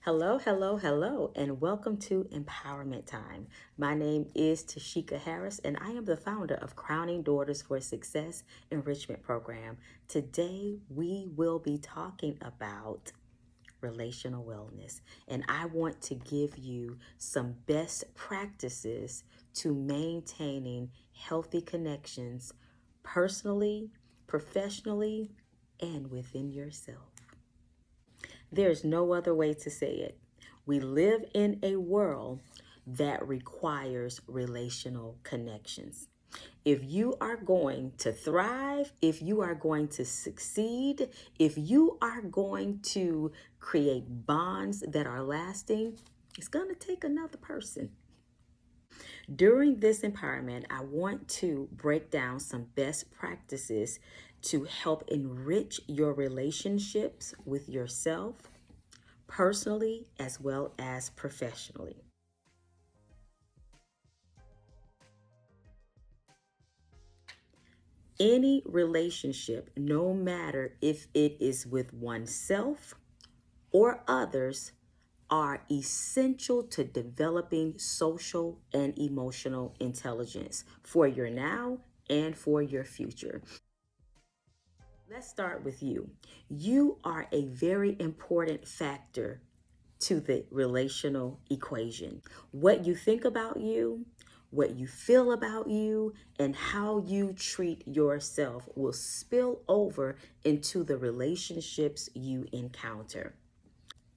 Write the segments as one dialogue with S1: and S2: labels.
S1: Hello, hello, hello, and welcome to Empowerment Time. My name is Tashika Harris, and I am the founder of Crowning Daughters for Success Enrichment Program. Today, we will be talking about relational wellness, and I want to give you some best practices to maintaining healthy connections personally, professionally, and within yourself. There's no other way to say it. We live in a world that requires relational connections. If you are going to thrive, if you are going to succeed, if you are going to create bonds that are lasting, it's going to take another person. During this empowerment, I want to break down some best practices to help enrich your relationships with yourself, personally as well as professionally. Any relationship, no matter if it is with oneself or others, are essential to developing social and emotional intelligence for your now and for your future. Let's start with you. You are a very important factor to the relational equation. What you think about you, what you feel about you, and how you treat yourself will spill over into the relationships you encounter.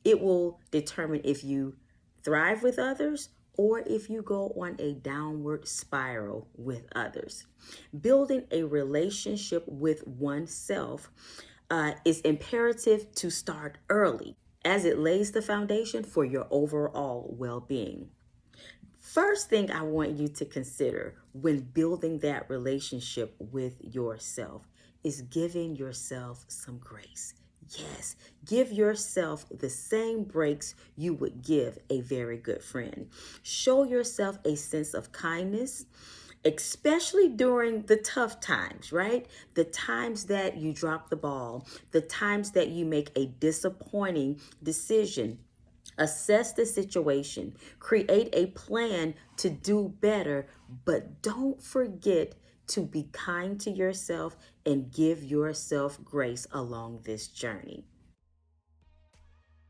S1: It will determine if you thrive with others or if you go on a downward spiral with others. Building a relationship with oneself is imperative to start early as it lays the foundation for your overall well being. First thing I want you to consider when building that relationship with yourself is giving yourself some grace. Yes, give yourself the same breaks you would give a very good friend. Show yourself a sense of kindness, especially during the tough times, right? The times that you drop the ball, the times that you make a disappointing decision. Assess the situation, create a plan to do better, but don't forget to be kind to yourself and give yourself grace along this journey.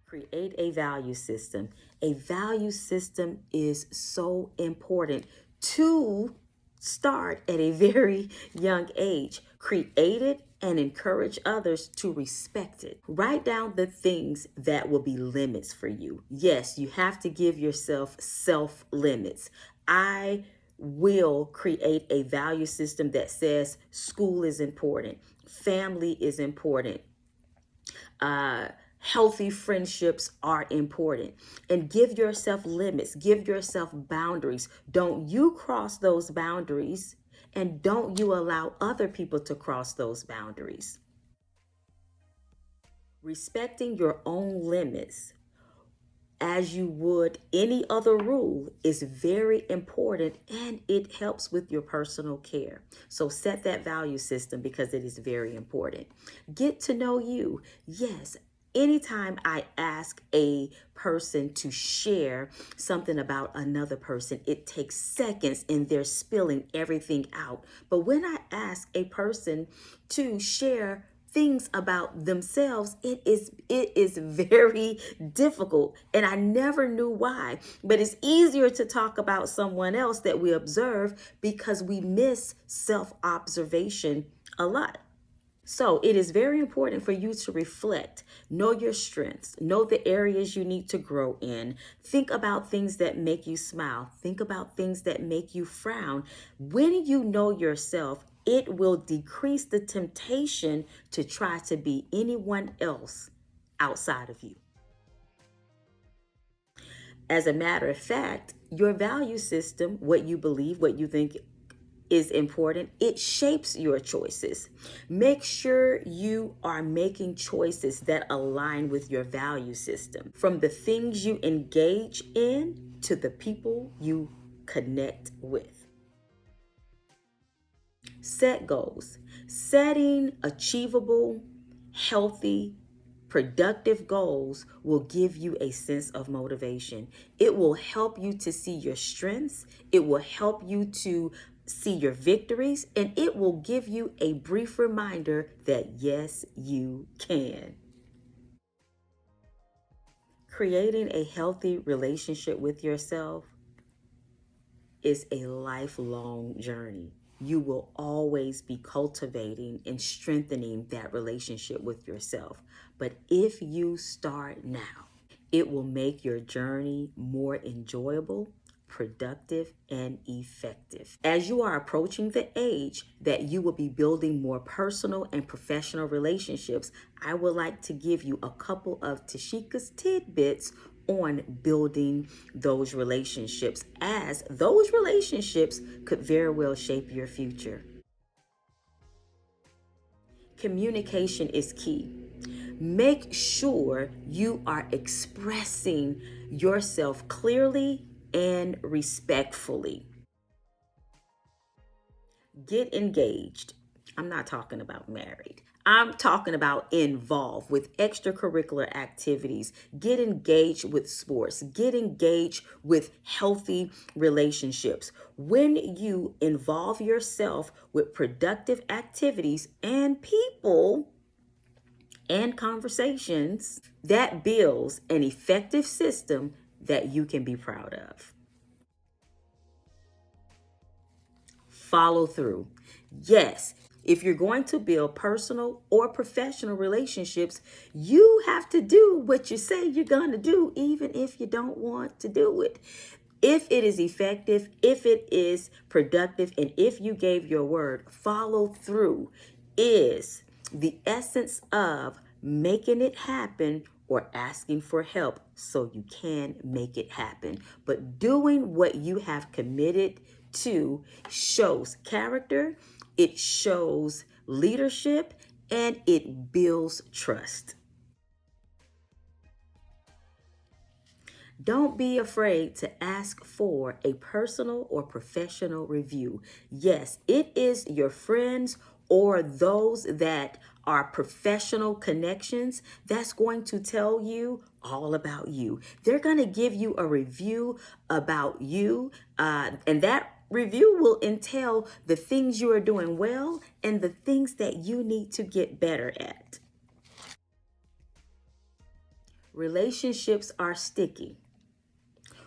S1: Create a value system. A value system is so important to start at a very young age. Create it and encourage others to respect it. Write down the things that will be limits for you. Yes, you have to give yourself self limits. I will create a value system that says school is important, family is important, healthy friendships are important, and give yourself limits, give yourself boundaries. Don't you cross those boundaries, and don't you allow other people to cross those boundaries. Respecting your own limits as you would any other rule is very important, and it helps with your personal care. So set that value system because it is very important. Get to know you. Yes, anytime I ask a person to share something about another person, it takes seconds and they're spilling everything out. But when I ask a person to share things about themselves, it is very difficult, and I never knew why. But it's easier to talk about someone else that we observe because we miss self-observation a lot. So it is very important for you to reflect, know your strengths, know the areas you need to grow in. Think about things that make you smile. Think about things that make you frown. When you know yourself, it will decrease the temptation to try to be anyone else outside of you. As a matter of fact, your value system, what you believe, what you think is important, it shapes your choices. Make sure you are making choices that align with your value system, from the things you engage in to the people you connect with. Set goals. Setting achievable, healthy Productive goals will give you a sense of motivation. It will help you to see your strengths. It will help you to see your victories, and it will give you a brief reminder that yes, you can. Creating a healthy relationship with yourself is a lifelong journey. You will always be cultivating and strengthening that relationship with yourself. But if you start now, it will make your journey more enjoyable, productive, and effective. As you are approaching the age that you will be building more personal and professional relationships, I would like to give you a couple of Tashika's tidbits on building those relationships, as those relationships could very well shape your future. Communication is key. Make sure you are expressing yourself clearly and respectfully. Get engaged. I'm not talking about married. I'm talking about involved with extracurricular activities. Get engaged with sports. Get engaged with healthy relationships. When you involve yourself with productive activities and people and conversations, that builds an effective system that you can be proud of. Follow through. Yes, if you're going to build personal or professional relationships, you have to do what you say you're going to do, even if you don't want to do it. If it is effective, if it is productive, and if you gave your word, follow through is the essence of making it happen or asking for help so you can make it happen. But doing what you have committed to shows character, it shows leadership, and it builds trust. Don't be afraid to ask for a personal or professional review. Yes, it is your friends or those that are professional connections that's going to tell you all about you. They're going to give you a review about you, and that review will entail the things you are doing well and the things that you need to get better at. Relationships are sticky.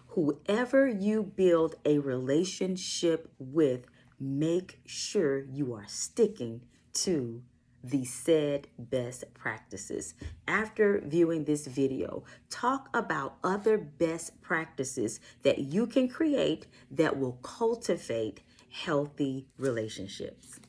S1: Whoever you build a relationship with, make sure you are sticking to the said best practices. After viewing this video, talk about other best practices that you can create that will cultivate healthy relationships.